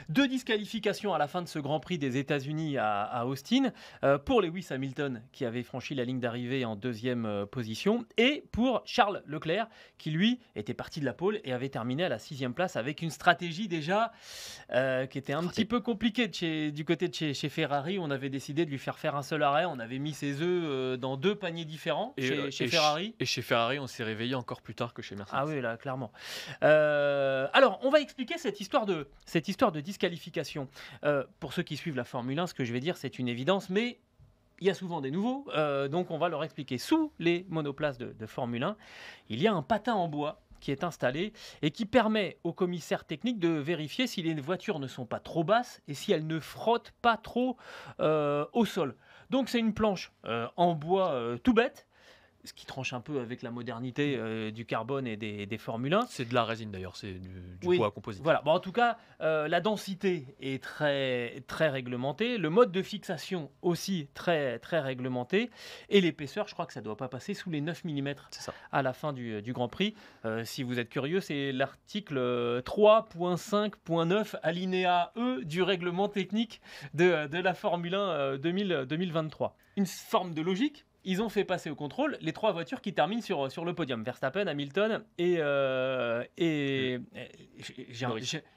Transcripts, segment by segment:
Deux disqualifications à la fin de ce Grand Prix des États-Unis à Austin, pour Lewis Hamilton qui avait franchi la ligne d'arrivée en deuxième position, et pour Charles Leclerc qui lui était parti de la pole et avait terminé à la sixième place avec une stratégie déjà qui était un petit peu compliquée du côté de chez Ferrari. On avait décidé de lui faire un seul arrêt, on avait mis ses œufs dans deux paniers différents chez Ferrari. Et chez Ferrari, on s'est réveillé encore plus tard que chez Mercedes. Ah oui, là, clairement. Alors, on va expliquer cette histoire de disqualification. Pour ceux qui suivent la Formule 1, ce que je vais dire, c'est une évidence, mais il y a souvent des nouveaux, donc on va leur expliquer. Sous les monoplaces de Formule 1, il y a un patin en bois qui est installé et qui permet aux commissaires techniques de vérifier si les voitures ne sont pas trop basses et si elles ne frottent pas trop au sol. Donc c'est une planche en bois tout bête, ce qui tranche un peu avec la modernité du carbone et des Formule 1. C'est de la résine d'ailleurs, c'est du Oui, bois composite. voilà. Bon, en tout cas, la densité est très, très réglementée. Le mode de fixation aussi très, très réglementé. Et l'épaisseur, je crois que ça ne doit pas passer sous les 9 mm C'est ça. à la fin du Grand Prix. Si vous êtes curieux, c'est l'article 3.5.9 alinéa E du règlement technique de la Formule 1 2023. Une forme de logique. Ils ont fait passer au contrôle les trois voitures qui terminent sur le podium. Verstappen, Hamilton et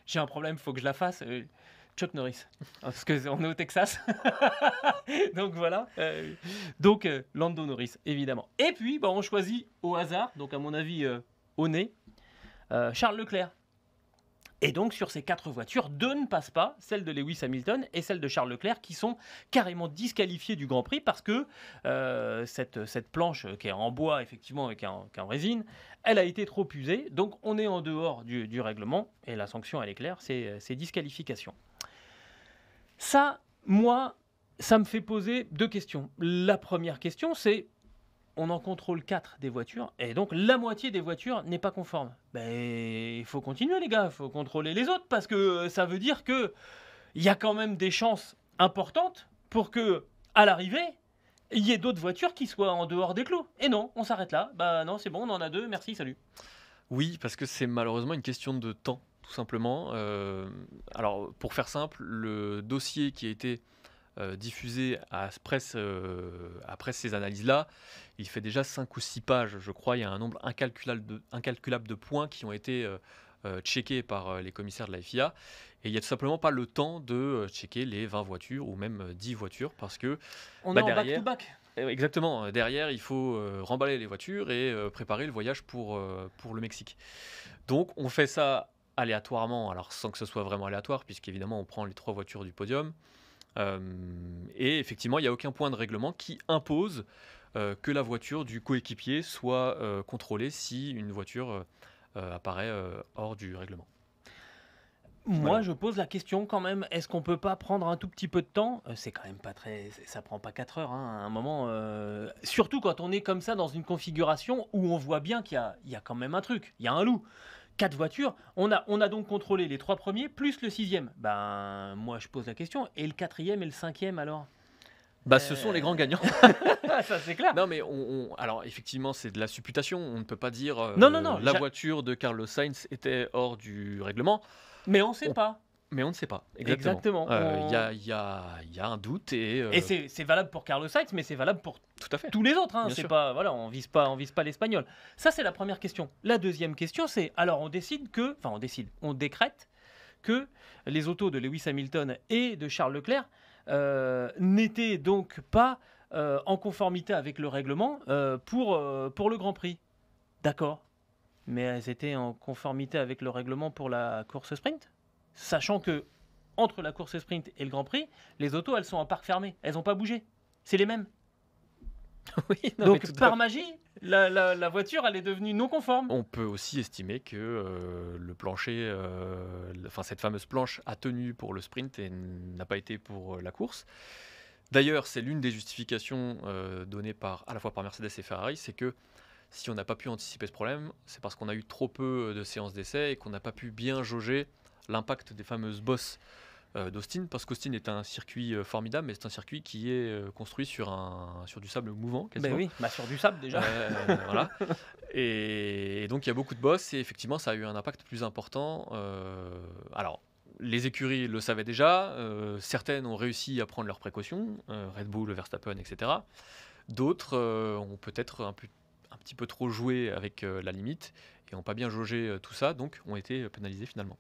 j'ai un problème, il faut que je la fasse. Chuck Norris. Parce qu'on est au Texas. Donc voilà. Donc Lando Norris, évidemment. Et puis, on choisit au hasard, donc à mon avis au nez, Charles Leclerc. Et donc, sur ces quatre voitures, deux ne passent pas, celle de Lewis Hamilton et celle de Charles Leclerc, qui sont carrément disqualifiées du Grand Prix parce que cette planche qui est en bois, effectivement, et qui est en résine, elle a été trop usée. Donc, on est en dehors du règlement et la sanction, elle est claire, c'est disqualification. Ça, moi, ça me fait poser deux questions. La première question, c'est on en contrôle 4 des voitures, et donc la moitié des voitures n'est pas conforme. Il faut continuer les gars, il faut contrôler les autres, parce que ça veut dire qu'il y a quand même des chances importantes pour que, à l'arrivée, il y ait d'autres voitures qui soient en dehors des clous. Et non, on s'arrête là. Non, c'est bon, on en a deux, merci, salut. Oui, parce que c'est malheureusement une question de temps, tout simplement. Alors, pour faire simple, le dossier qui a été diffusé après ces analyses-là, il fait déjà 5 ou 6 pages, je crois. Il y a un nombre incalculable de points qui ont été checkés par les commissaires de la FIA. Et il n'y a tout simplement pas le temps de checker les 20 voitures ou même 10 voitures parce que On est en derrière, back-to-back. exactement, derrière, il faut remballer les voitures et préparer le voyage pour le Mexique. Donc, on fait ça aléatoirement, alors sans que ce soit vraiment aléatoire, puisqu'évidemment, on prend les 3 voitures du podium. Et effectivement, il n'y a aucun point de règlement qui impose que la voiture du coéquipier soit contrôlée si une voiture apparaît hors du règlement. Moi, je pose la question quand même, est-ce qu'on peut pas prendre un tout petit peu de temps? C'est quand même pas très... Ça prend pas 4 heures, hein, à un moment. Surtout quand on est comme ça dans une configuration où on voit bien qu'il y a quand même un truc, il y a un loup. 4 voitures, on a donc contrôlé les 3 premiers, plus le 6e. Moi, je pose la question, et le 4e et le 5e alors? Ce sont les grands gagnants. Ça, c'est clair. Non, mais alors effectivement, c'est de la supputation. On ne peut pas dire Non, la voiture de Carlos Sainz était hors du règlement. Mais on ne sait pas. Mais on ne sait pas. Exactement. Il y a un doute. Et c'est valable pour Carlos Sainz, mais c'est valable pour tout à fait. tous les autres. Bien sûr. Pas, voilà, on vise pas l'Espagnol. Ça, c'est la première question. La deuxième question, c'est, alors on décrète que les autos de Lewis Hamilton et de Charles Leclerc n'étaient donc pas en conformité avec le règlement pour le Grand Prix. D'accord. Mais elles étaient en conformité avec le règlement pour la course sprint, sachant que entre la course sprint et le Grand Prix, les autos, elles sont en parc fermé, elles n'ont pas bougé, c'est les mêmes. Oui, donc par magie, la voiture, elle est devenue non conforme. On peut aussi estimer que le plancher, cette fameuse planche a tenu pour le sprint et n'a pas été pour la course. D'ailleurs, c'est l'une des justifications données à la fois par Mercedes et Ferrari, c'est que si on n'a pas pu anticiper ce problème, c'est parce qu'on a eu trop peu de séances d'essai et qu'on n'a pas pu bien jauger l'impact des fameuses bosses d'Austin, parce qu'Austin est un circuit formidable, mais c'est un circuit qui est construit sur du sable mouvant, quasiment. Oui, sur du sable déjà. Voilà. Et donc il y a beaucoup de bosses et effectivement ça a eu un impact plus important. Alors les écuries le savaient déjà, certaines ont réussi à prendre leurs précautions, Red Bull, Verstappen, etc. D'autres ont peut-être un petit peu trop joué avec la limite et n'ont pas bien jaugé tout ça, donc ont été pénalisés finalement.